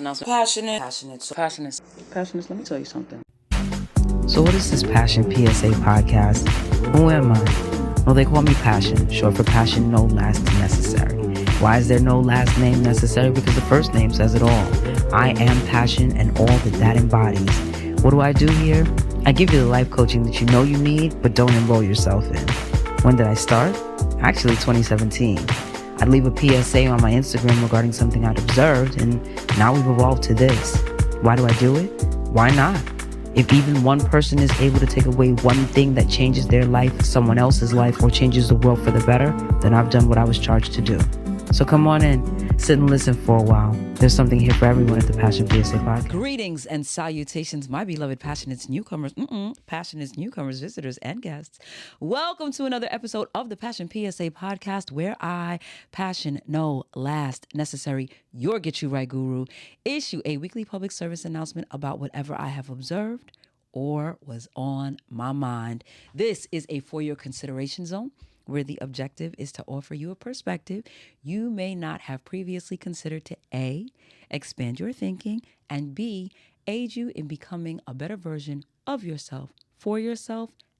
Passionate. Let me tell you something. So what is this Passion PSA podcast? Who am I? Well, they call me Passion, short for passion, no last necessary. Why is there no last name necessary? Because the first name says it all. I am Passion and all that embodies. What do I do here? I give you the life coaching that you know you need, but don't enroll yourself in. When did I start? Actually, 2017. I'd leave a PSA on my Instagram regarding something I'd observed, and now we've evolved to this. Why do I do it? Why not? If even one person is able to take away one thing that changes their life, someone else's life, or changes the world for the better, then I've done what I was charged to do. So come on in, sit and listen for a while. There's something here for everyone at the Passion PSA podcast. Greetings and salutations, my beloved passionate newcomers, visitors, and guests. Welcome to another episode of the Passion PSA podcast, where I, Passion No Last Necessary, your Get You Right Guru, issue a weekly public service announcement about whatever I have observed or was on my mind. This is a for your consideration zone, where the objective is to offer you a perspective you may not have previously considered to A, expand your thinking, and B, aid you in becoming a better version of yourself,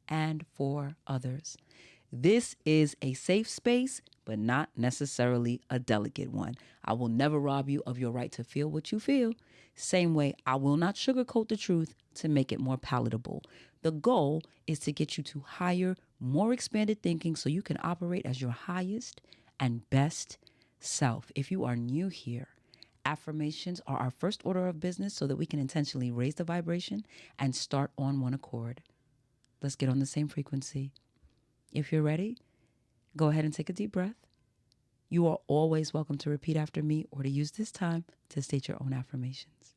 and for others. This is a safe space, but not necessarily a delicate one. I will never rob you of your right to feel what you feel. Same way, I will not sugarcoat the truth to make it more palatable. The goal is to get you to higher, more expanded thinking so you can operate as your highest and best self. If you are new here, affirmations are our first order of business so that we can intentionally raise the vibration and start on one accord. Let's get on the same frequency. If you're ready, go ahead and take a deep breath. You are always welcome to repeat after me or to use this time to state your own affirmations.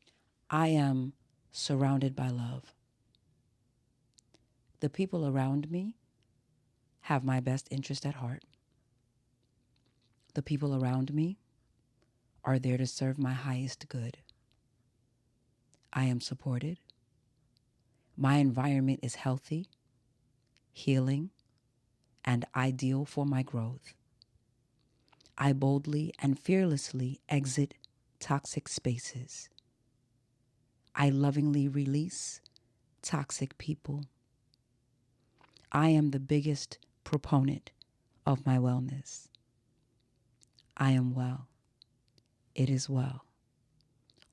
I am surrounded by love. The people around me have my best interest at heart. The people around me are there to serve my highest good. I am supported. My environment is healthy, healing, and ideal for my growth. I boldly and fearlessly exit toxic spaces. I lovingly release toxic people. I am the biggest proponent of my wellness. I am well. It is well.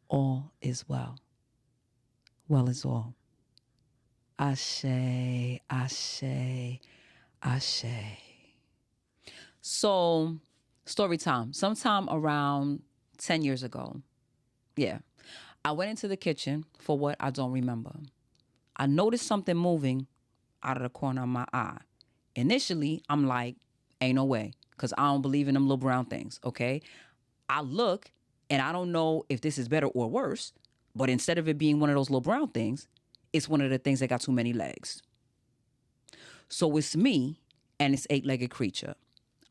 All is well. Well is all. Ashe, ashe, ashe. So, story time. Sometime around 10 years ago, I went into the kitchen for what I don't remember. I noticed something moving out of the corner of my eye. Initially, I'm like, ain't no way, because I don't believe in them little brown things, okay? I look, and I don't know if this is better or worse, but instead of it being one of those little brown things, it's one of the things that got too many legs. So it's me, and it's eight-legged creature.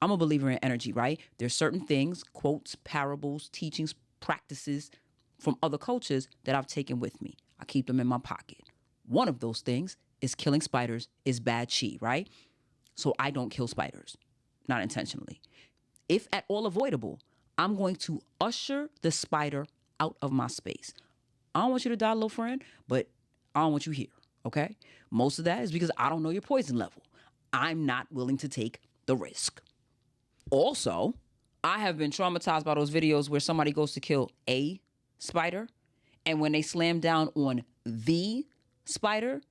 I'm a believer in energy, right? There's certain things, quotes, parables, teachings, practices from other cultures that I've taken with me. I keep them in my pocket. One of those things is killing spiders is bad chi, right? So I don't kill spiders, not intentionally. If at all avoidable, I'm going to usher the spider out of my space. I don't want you to die, little friend, but I don't want you here, okay? Most of that is because I don't know your poison level. I'm not willing to take the risk. Also, I have been traumatized by those videos where somebody goes to kill a spider, and when they slam down on the spider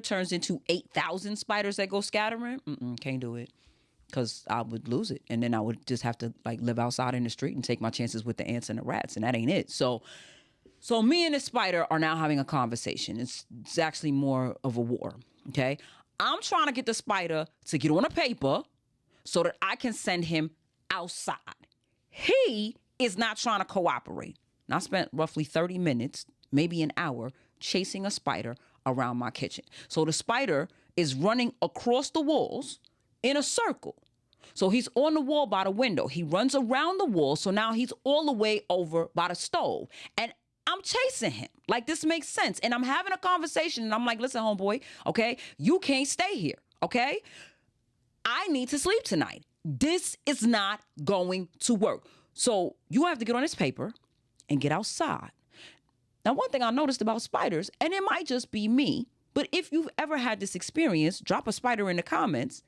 turns into 8,000 spiders that go scattering. Can't do it, because I would lose it, and then I would just have to live outside in the street and take my chances with the ants and the rats, and that ain't it. So me and the spider are now having a conversation. It's actually more of a war, okay? I'm trying to get the spider to get on a paper so that I can send him outside. He is not trying to cooperate. And I spent roughly 30 minutes, maybe an hour, chasing a spider around my kitchen. So the spider is running across the walls in a circle. So he's on the wall by the window. He runs around the wall, so now he's all the way over by the stove. And I'm chasing him. This makes sense. And I'm having a conversation, and I'm like, listen, homeboy, okay, you can't stay here, okay? I need to sleep tonight. This is not going to work. So you have to get on this paper and get outside. Now, one thing I noticed about spiders, and it might just be me, but if you've ever had this experience, drop a spider in the comments.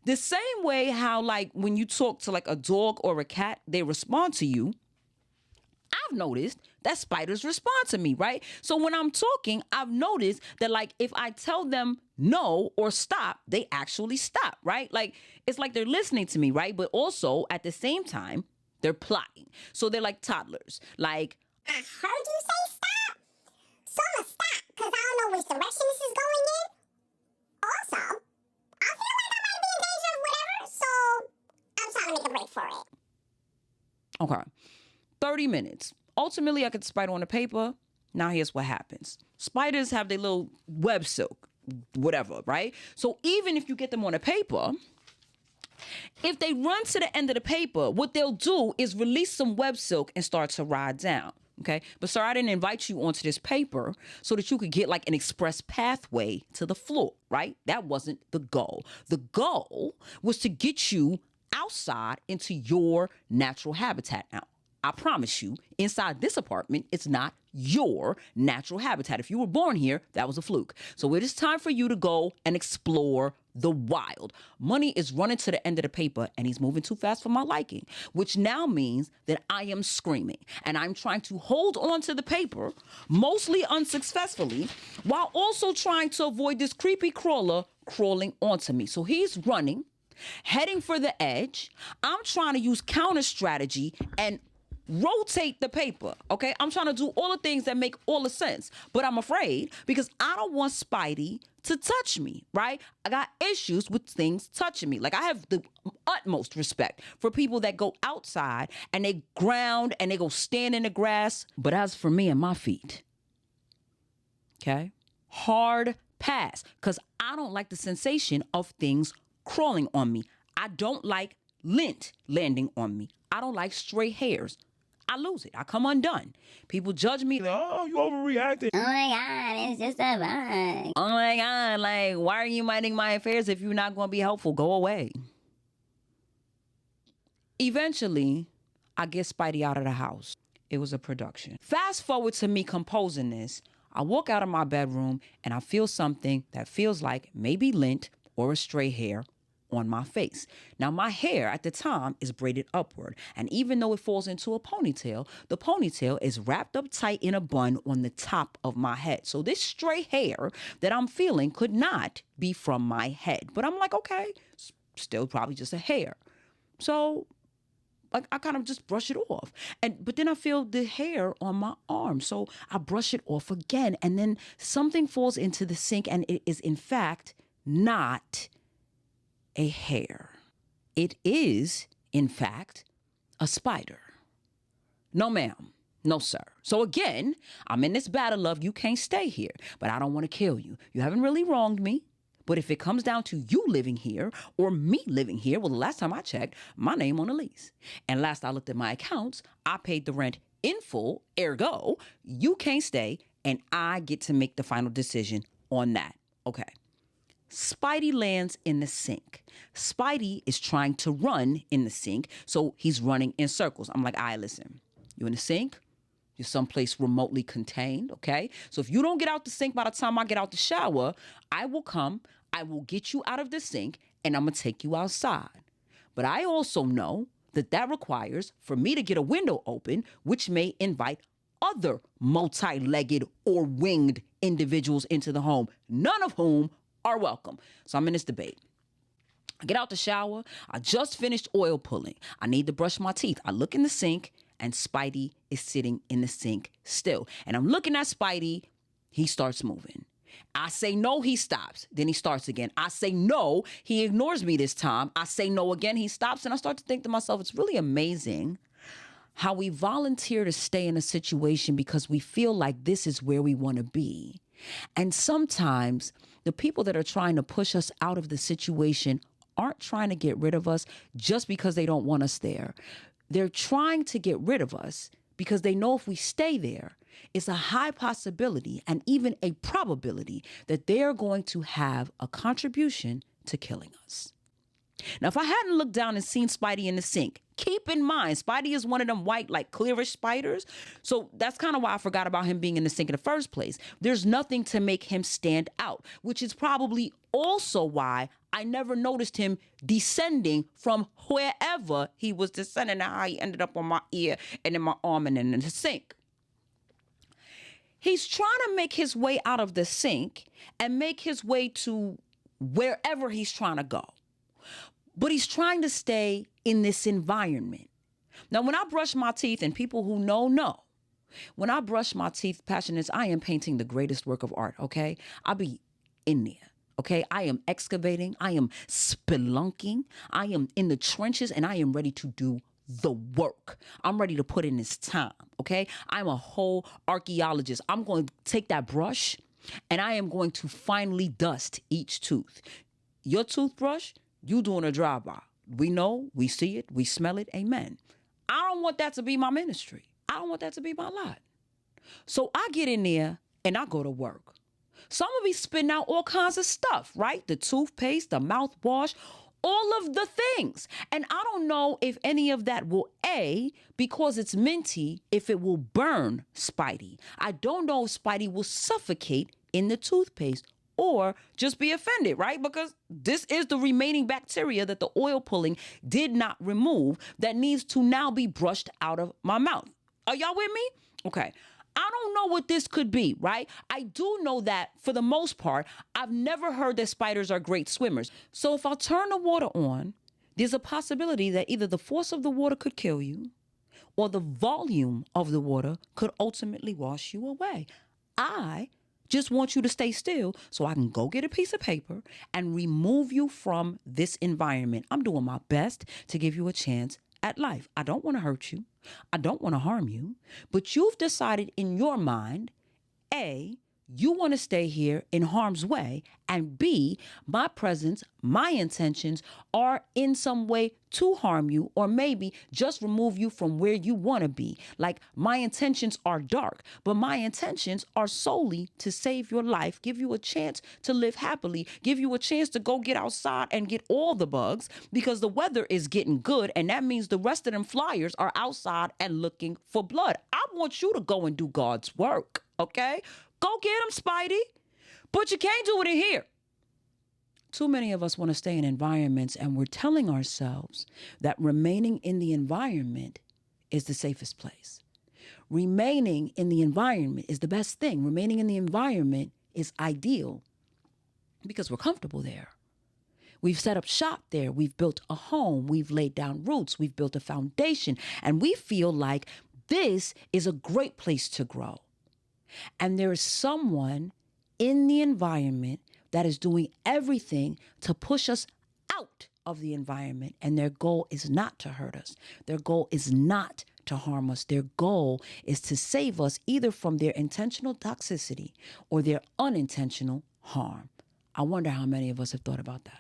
The same way how, like, when you talk to like a dog or a cat, they respond to you. I've noticed that spiders respond to me, right? So when I'm talking, I've noticed that, like, if I tell them no or stop, they actually stop, right? Like, it's like they're listening to me, right? But also at the same time, they're plotting. So they're like toddlers. Like, I heard you say stop, so I'm gonna stop because I don't know which direction this is going in. Also, I feel like I might be in danger of whatever, so I'm trying to make a break for it. okay, 30 minutes. Ultimately, I get the spider on the paper. Now here's what happens. Spiders have their little web silk, whatever, right? So even if you get them on the paper, if they run to the end of the paper, what they'll do is release some web silk and start to ride down. Okay. But sir, I didn't invite you onto this paper so that you could get like an express pathway to the floor, right? That wasn't the goal. The goal was to get you outside into your natural habitat. Now, I promise you, inside this apartment, it's not your natural habitat. If you were born here, that was a fluke. So it is time for you to go and explore the wild. Money is running to the end of the paper and he's moving too fast for my liking, which now means that I am screaming and I'm trying to hold on to the paper, mostly unsuccessfully, while also trying to avoid this creepy crawler crawling onto me. So he's running, heading for the edge. I'm trying to use counter strategy and rotate the paper, okay? I'm trying to do all the things that make all the sense, but I'm afraid because I don't want Spidey to touch me, right? I got issues with things touching me. Like, I have the utmost respect for people that go outside and they ground and they go stand in the grass. But as for me and my feet, okay, hard pass, because I don't like the sensation of things crawling on me. I don't like lint landing on me. I don't like stray hairs. I lose it. I come undone. People judge me. Oh, you overreacted. Oh my God, it's just a bug. Oh my God, like, why are you minding my affairs if you're not going to be helpful? Go away. Eventually, I get Spidey out of the house. It was a production. Fast forward to me composing this. I walk out of my bedroom and I feel something that feels like maybe lint or a stray hair on my face. Now, my hair at the time is braided upward, and even though it falls into a ponytail, the ponytail is wrapped up tight in a bun on the top of my head. So this stray hair that I'm feeling could not be from my head. But I'm like, okay, still probably just a hair. So like, I kind of just brush it off. But then I feel the hair on my arm. So I brush it off again. And then something falls into the sink, and it is in fact not a hair. It is, in fact, a spider. No, ma'am. No, sir. So again, I'm in this battle of you can't stay here, but I don't want to kill you. You haven't really wronged me. But if it comes down to you living here or me living here, well, the last time I checked, my name on the lease. And last I looked at my accounts, I paid the rent in full. Ergo, you can't stay, and I get to make the final decision on that. Okay. Spidey lands in the sink. Spidey is trying to run in the sink, so he's running in circles. I'm like, all right, listen, you in the sink? You're someplace remotely contained, okay? So if you don't get out the sink by the time I get out the shower, I will come, I will get you out of the sink, and I'm going to take you outside. But I also know that requires for me to get a window open, which may invite other multi-legged or winged individuals into the home, none of whom are welcome. So I'm in this debate. I get out the shower. I just finished oil pulling. I need to brush my teeth. I look in the sink and Spidey is sitting in the sink still. And I'm looking at Spidey. He starts moving. I say no, he stops. Then he starts again. I say no, he ignores me this time. I say no again, he stops. And I start to think to myself, it's really amazing how we volunteer to stay in a situation because we feel like this is where we want to be. And sometimes the people that are trying to push us out of the situation aren't trying to get rid of us just because they don't want us there. They're trying to get rid of us because they know if we stay there, it's a high possibility and even a probability that they're going to have a contribution to killing us. Now, if I hadn't looked down and seen Spidey in the sink, Keep in mind, Spidey is one of them white, like clearish spiders. So that's kind of why I forgot about him being in the sink in the first place. There's nothing to make him stand out, which is probably also why I never noticed him descending from wherever he was descending. Now how he ended up on my ear and in my arm and in the sink. He's trying to make his way out of the sink and make his way to wherever he's trying to go. But he's trying to stay in this environment. Now, when I brush my teeth, and people who know, when I brush my teeth, Passion is I am painting the greatest work of art, okay? I'll be in there, okay? I am excavating. I am spelunking. I am in the trenches, and I am ready to do the work. I'm ready to put in this time, okay? I'm a whole archaeologist. I'm going to take that brush, and I am going to finally dust each tooth. Your toothbrush, you doing a drive-by. We know, we see it, we smell it. Amen. I don't want that to be my ministry. I don't want that to be my lot. So I get in there and I go to work. So I'm going to be spitting out all kinds of stuff, right? The toothpaste, the mouthwash, all of the things. And I don't know if any of that will, because it's minty, if it will burn Spidey. I don't know if Spidey will suffocate in the toothpaste or just be offended, right? Because this is the remaining bacteria that the oil pulling did not remove that needs to now be brushed out of my mouth. Are y'all with me? Okay. I don't know what this could be, right? I do know that for the most part, I've never heard that spiders are great swimmers. So if I turn the water on, there's a possibility that either the force of the water could kill you or the volume of the water could ultimately wash you away. I just want you to stay still so I can go get a piece of paper and remove you from this environment. I'm doing my best to give you a chance at life. I don't want to hurt you. I don't want to harm you. But you've decided in your mind, A, you want to stay here in harm's way, and B, my presence, my intentions are in some way to harm you or maybe just remove you from where you want to be. Like my intentions are dark, but my intentions are solely to save your life, give you a chance to live happily, give you a chance to go get outside and get all the bugs because the weather is getting good. And that means the rest of them flyers are outside and looking for blood. I want you to go and do God's work. Okay? Go get him, Spidey. But you can't do it in here. Too many of us want to stay in environments and we're telling ourselves that remaining in the environment is the safest place. Remaining in the environment is the best thing. Remaining in the environment is ideal because we're comfortable there. We've set up shop there. We've built a home. We've laid down roots. We've built a foundation. And we feel like this is a great place to grow. And there is someone in the environment that is doing everything to push us out of the environment. And their goal is not to hurt us. Their goal is not to harm us. Their goal is to save us either from their intentional toxicity or their unintentional harm. I wonder how many of us have thought about that.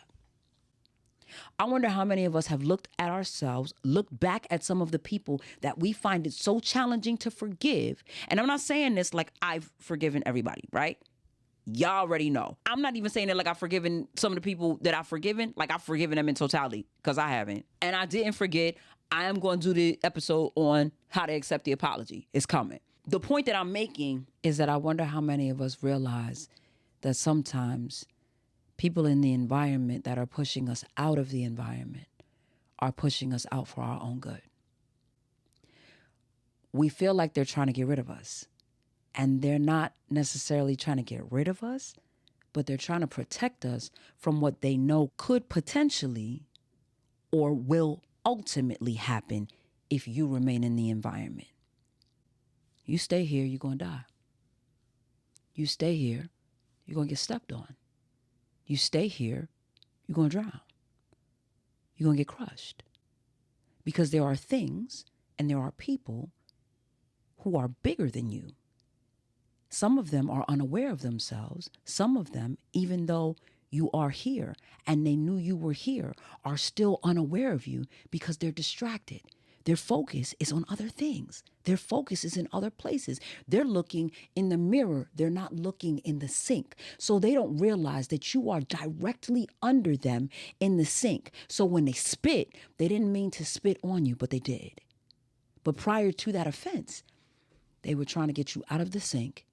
I wonder how many of us have looked at ourselves, looked back at some of the people that we find it so challenging to forgive. And I'm not saying this like I've forgiven everybody, right? Y'all already know. I'm not even saying it like I've forgiven some of the people that I've forgiven, like I've forgiven them in totality, because I haven't. And I didn't forget. I am going to do the episode on how to accept the apology. It's coming. The point that I'm making is that I wonder how many of us realize that sometimes people in the environment that are pushing us out of the environment are pushing us out for our own good. We feel like they're trying to get rid of us. And they're not necessarily trying to get rid of us, but they're trying to protect us from what they know could potentially or will ultimately happen if you remain in the environment. You stay here, you're going to die. You stay here, you're going to get stepped on. You stay here, you're going to drown. You're going to get crushed. Because there are things and there are people who are bigger than you. Some of them are unaware of themselves. Some of them, even though you are here and they knew you were here, are still unaware of you because they're distracted. Their focus is on other things. Their focus is in other places. They're looking in the mirror. They're not looking in the sink. So they don't realize that you are directly under them in the sink. So when they spit, they didn't mean to spit on you, but they did. But prior to that offense, they were trying to get you out of the sink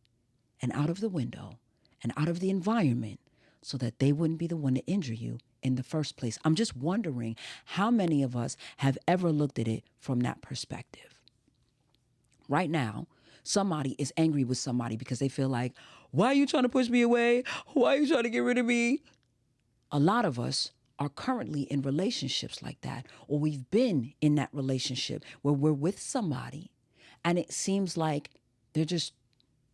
and out of the window and out of the environment so that they wouldn't be the one to injure you in the first place. I'm just wondering how many of us have ever looked at it from that perspective. Right now, somebody is angry with somebody because they feel like, why are you trying to push me away? Why are you trying to get rid of me? A lot of us are currently in relationships like that, or we've been in that relationship where we're with somebody and it seems like they're just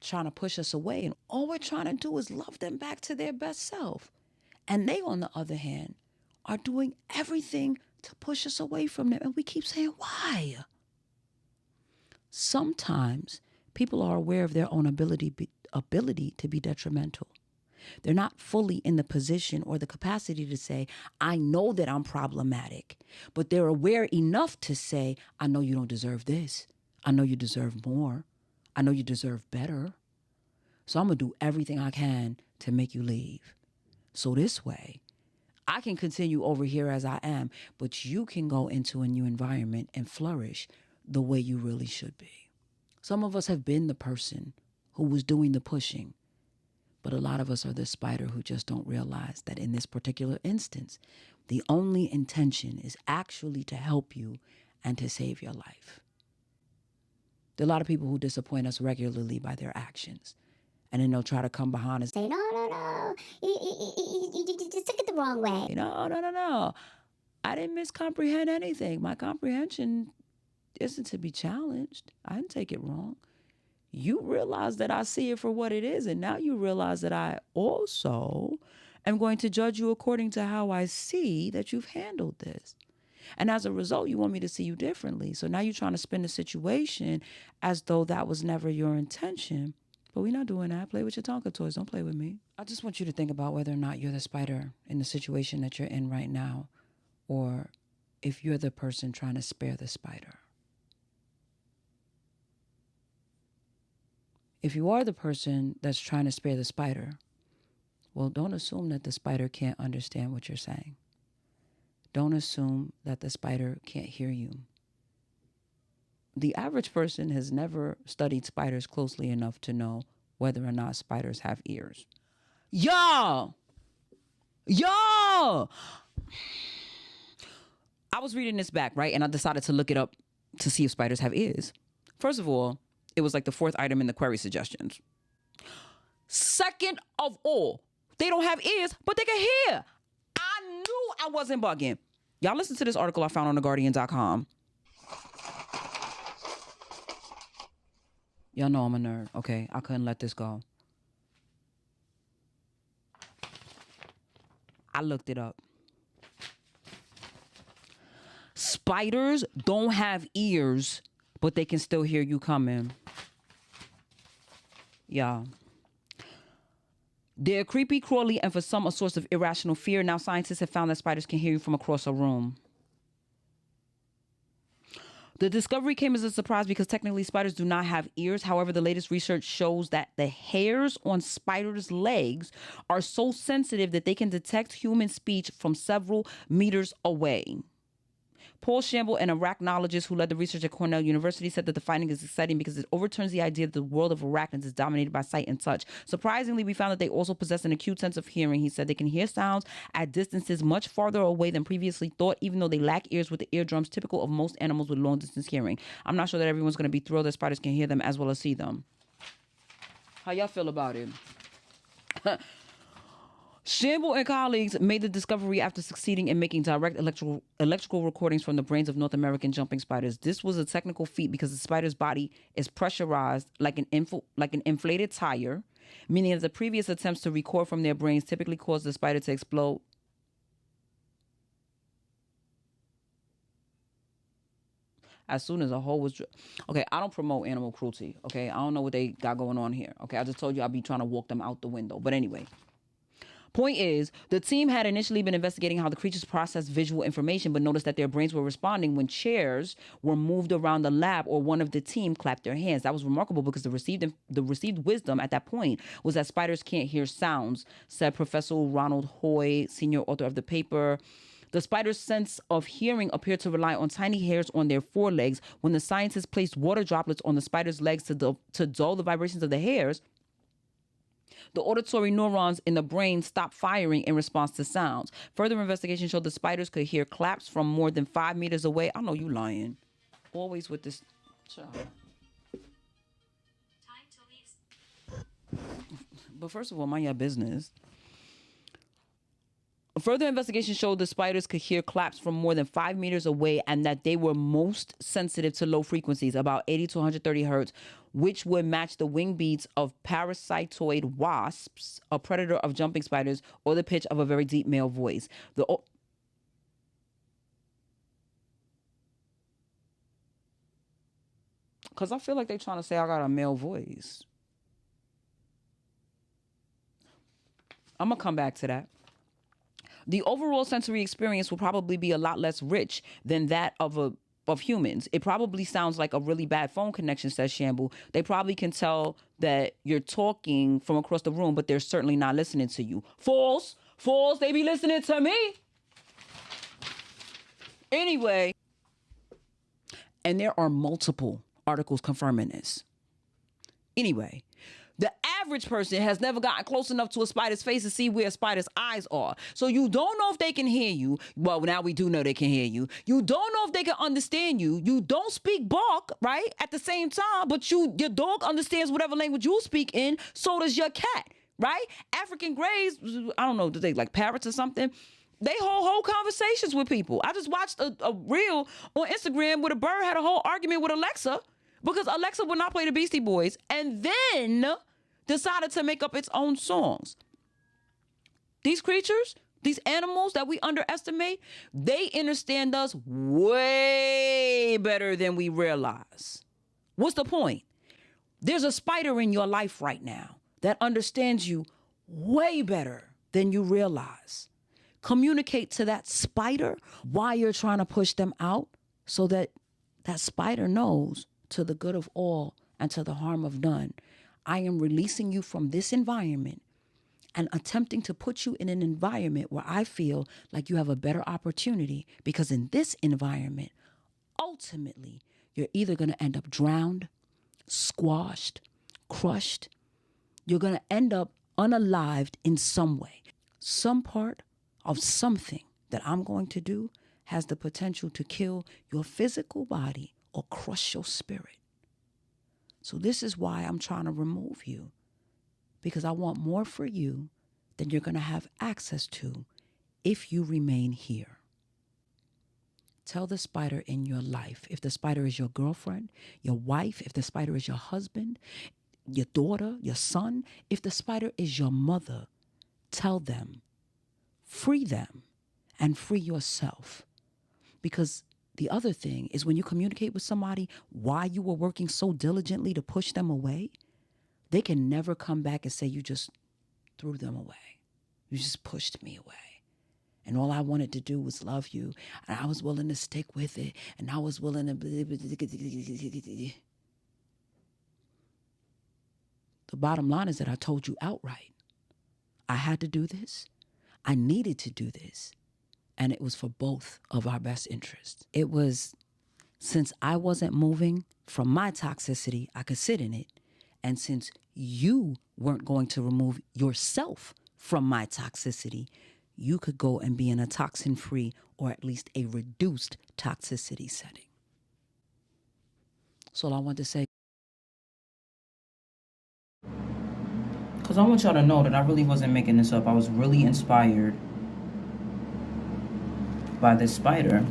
trying to push us away. And all we're trying to do is love them back to their best self. And they, on the other hand, are doing everything to push us away from them. And we keep saying, why? Sometimes people are aware of their own ability to be detrimental. They're not fully in the position or the capacity to say, I know that I'm problematic, but they're aware enough to say, I know you don't deserve this. I know you deserve more. I know you deserve better. So I'm going to do everything I can to make you leave. So this way, I can continue over here as I am, but you can go into a new environment and flourish the way you really should be. Some of us have been the person who was doing the pushing, but a lot of us are the spider who just don't realize that in this particular instance, the only intention is actually to help you and to save your life. There are a lot of people who disappoint us regularly by their actions. And then they'll try to come behind and say, no, you just took it the wrong way. No. I didn't miscomprehend anything. My comprehension isn't to be challenged. I didn't take it wrong. You realize that I see it for what it is. And now you realize that I also am going to judge you according to how I see that you've handled this. And as a result, you want me to see you differently. So now you're trying to spin the situation as though that was never your intention. But we're not doing that. Play with your Tonka toys. Don't play with me. I just want you to think about whether or not you're the spider in the situation that you're in right now, or if you're the person trying to spare the spider. If you are the person that's trying to spare the spider, well, don't assume that the spider can't understand what you're saying. Don't assume that the spider can't hear you. The average person has never studied spiders closely enough to know whether or not spiders have ears. Y'all! I was reading this back, right? And I decided to look it up to see if spiders have ears. First of all, it was like the fourth item in the query suggestions. Second of all, they don't have ears, but they can hear. I knew I wasn't bugging. Y'all listen to this article I found on theguardian.com. Y'all know I'm a nerd, okay? I couldn't let this go. I looked it up. Spiders don't have ears, but they can still hear you coming. Y'all. They're creepy, crawly, and for some a source of irrational fear. Now scientists have found that spiders can hear you from across a room. The discovery came as a surprise because technically spiders do not have ears. However, the latest research shows that the hairs on spiders' legs are so sensitive that they can detect human speech from several meters away. Paul Shamble, an arachnologist who led the research at Cornell University, said that the finding is exciting because it overturns the idea that the world of arachnids is dominated by sight and touch. Surprisingly, we found that they also possess an acute sense of hearing. He said they can hear sounds at distances much farther away than previously thought, even though they lack ears with the eardrums typical of most animals with long-distance hearing. I'm not sure that everyone's going to be thrilled that spiders can hear them as well as see them. How y'all feel about it? Shamble and colleagues made the discovery after succeeding in making direct electrical recordings from the brains of North American jumping spiders. This was a technical feat because the spider's body is pressurized like an inflated tire, meaning that the previous attempts to record from their brains typically caused the spider to explode. As soon as a hole was... Okay, I don't promote animal cruelty, okay? I don't know what they got going on here, okay? I just told you I'll be trying to walk them out the window. But anyway... Point is, the team had initially been investigating how the creatures processed visual information, but noticed that their brains were responding when chairs were moved around the lab or one of the team clapped their hands. That was remarkable because the received wisdom at that point was that spiders can't hear sounds, said Professor Ronald Hoy, senior author of the paper. The spider's sense of hearing appeared to rely on tiny hairs on their forelegs. When the scientists placed water droplets on the spider's legs to dull the vibrations of the hairs, the auditory neurons in the brain stopped firing in response to sounds. Further investigation showed the spiders could hear claps from more than 5 meters away. I know you lying. Always with this child. Time to leave. But first of all, mind your business. Further investigation showed the spiders could hear claps from more than 5 meters away and that they were most sensitive to low frequencies, about 80 to 130 hertz, which would match the wing beats of parasitoid wasps, a predator of jumping spiders, or the pitch of a very deep male voice. Because I feel like they're trying to say I got a male voice. I'm going to come back to that. The overall sensory experience will probably be a lot less rich than that of humans. It probably sounds like a really bad phone connection, says Shambu. They probably can tell that you're talking from across the room, but they're certainly not listening to you. False. They be listening to me. Anyway. And there are multiple articles confirming this. Anyway. The average person has never gotten close enough to a spider's face to see where a spider's eyes are. So you don't know if they can hear you. Well, now we do know they can hear you. You don't know if they can understand you. You don't speak bark, right? At the same time, but your dog understands whatever language you speak in. So does your cat, right? African greys, I don't know, do they like parrots or something? They hold whole conversations with people. I just watched a reel on Instagram where the bird had a whole argument with Alexa because Alexa would not play the Beastie Boys and then decided to make up its own songs. These creatures, these animals that we underestimate, they understand us way better than we realize. What's the point? There's a spider in your life right now that understands you way better than you realize. Communicate to that spider why you're trying to push them out so that that spider knows to the good of all and to the harm of none. I am releasing you from this environment and attempting to put you in an environment where I feel like you have a better opportunity, because in this environment, ultimately, you're either going to end up drowned, squashed, crushed. You're going to end up unalived in some way. Some part of something that I'm going to do has the potential to kill your physical body or crush your spirit. So this is why I'm trying to remove you, because I want more for you than you're going to have access to if you remain here. Tell the spider in your life, if the spider is your girlfriend, your wife, if the spider is your husband, your daughter, your son, if the spider is your mother, tell them, free them, and free yourself. Because the other thing is, when you communicate with somebody why you were working so diligently to push them away, they can never come back and say you just threw them away. You just pushed me away. And all I wanted to do was love you. And I was willing to stick with it. And I was willing to... The bottom line is that I told you outright. I had to do this. I needed to do this. And it was for both of our best interests. It was, since I wasn't moving from my toxicity, I could sit in it. And since you weren't going to remove yourself from my toxicity, you could go and be in a toxin-free or at least a reduced toxicity setting. That's all I want to say. Because I want y'all to know that I really wasn't making this up. I was really inspired by this spider.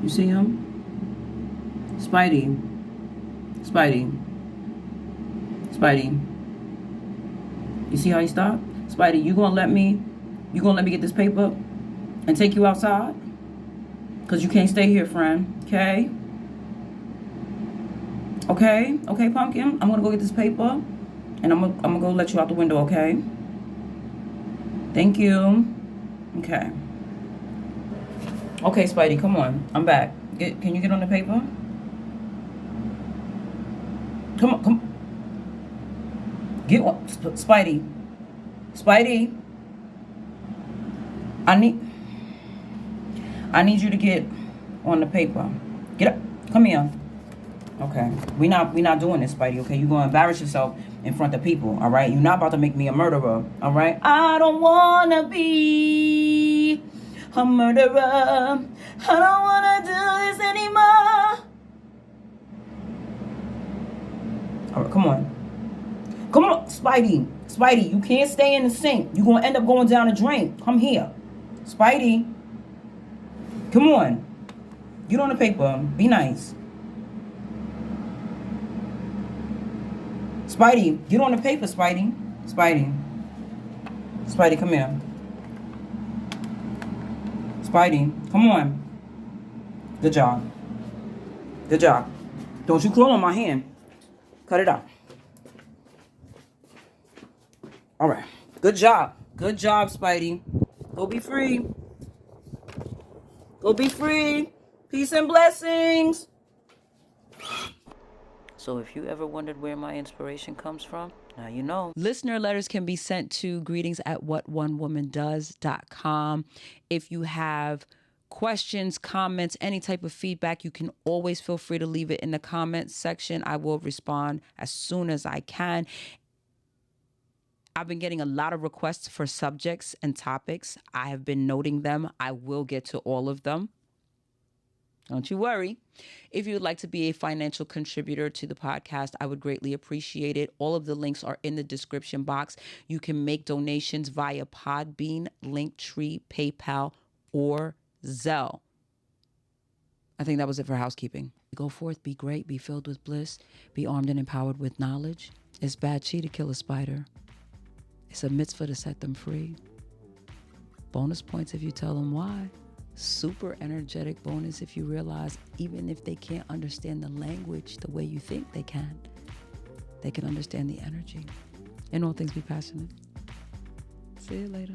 You see him? Spidey. You see how he stopped? Spidey, you gonna let me get this paper and take you outside? Because you can't stay here, friend. Okay? Okay, Pumpkin. I'm gonna go get this paper, and I'm gonna go let you out the window. Okay. Thank you. Okay. Okay, Spidey, come on. I'm back. Can you get on the paper? Come on, come. Get on, Spidey. Spidey. I need you to get on the paper. Get up. Come here. Okay. We not doing this, Spidey. Okay. You're gonna embarrass yourself in front of people. All right. You're not about to make me a murderer. All right. I don't wanna be a murderer. I don't wanna do this anymore. All right. Come on. Come on, Spidey. Spidey, you can't stay in the sink. You're gonna end up going down the drain. Come here. Spidey. Come on. Get on the paper. Be nice. Spidey, get on the paper, Spidey. Spidey. Spidey, come here. Spidey, come on. Good job. Good job. Don't you crawl on my hand. Cut it out. All right. Good job. Good job, Spidey. Go be free. Go be free. Peace and blessings. So if you ever wondered where my inspiration comes from, now you know. Listener letters can be sent to greetings@whatonewomandoes.com. If you have questions, comments, any type of feedback, you can always feel free to leave it in the comments section. I will respond as soon as I can. I've been getting a lot of requests for subjects and topics. I have been noting them. I will get to all of them. Don't you worry. If you would like to be a financial contributor to the podcast, I would greatly appreciate it. All of the links are in the description box. You can make donations via Podbean, Linktree, PayPal, or Zelle. I think that was it for housekeeping. Go forth, be great, be filled with bliss, be armed and empowered with knowledge. It's bad chi to kill a spider. It's a mitzvah to set them free. Bonus points if you tell them why. Super energetic bonus if you realize even if they can't understand the language the way you think they can understand the energy. In all things, be passionate. See you later.